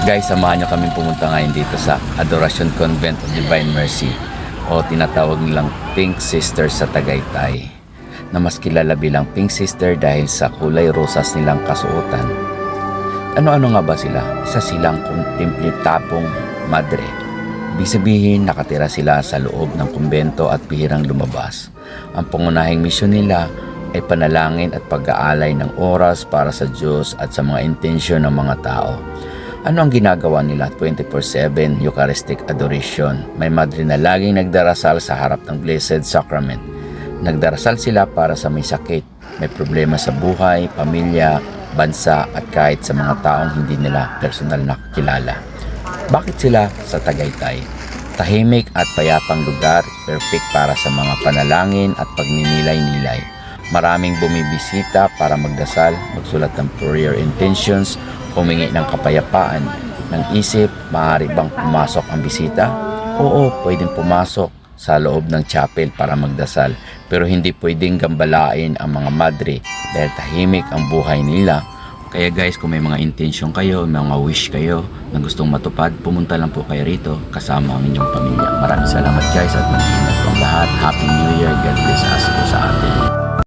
Guys, samahan nyo kami pumunta ngayon dito sa Adoration Convent of Divine Mercy o tinatawag nilang Pink Sister sa Tagaytay, na mas kilala bilang Pink Sister dahil sa kulay rosas nilang kasuotan. Ano-ano nga ba sila? Isa silang kontemplitapong madre. Ibig sabihin, nakatira sila sa loob ng kumbento at bihirang lumabas. Ang pangunahing misyon nila ay panalangin at pag-aalay ng oras para sa Diyos at sa mga intensyon ng mga tao. Ano ang ginagawa nila 24/7 Eucharistic Adoration? May madre na laging nagdarasal sa harap ng Blessed Sacrament. Nagdarasal sila para sa may sakit, may problema sa buhay, pamilya, bansa at kahit sa mga taong hindi nila personal na kilala. Bakit sila sa Tagaytay? Tahimik at payapang lugar, perfect para sa mga panalangin at pagninilay-nilay. Maraming bumibisita para magdasal, magsulat ng prayer intentions, humingi ng kapayapaan ng isip. Maaari bang pumasok ang bisita? Oo, pwedeng pumasok sa loob ng chapel para magdasal, pero hindi pwedeng gambalain ang mga madre dahil tahimik ang buhay nila. Kaya guys, kung may mga intention kayo, may mga wish kayo na gustong matupad, pumunta lang po kayo rito kasama ang inyong pamilya. Maraming salamat guys at mag-ingat po ang lahat. Happy New Year. God bless us po sa atin.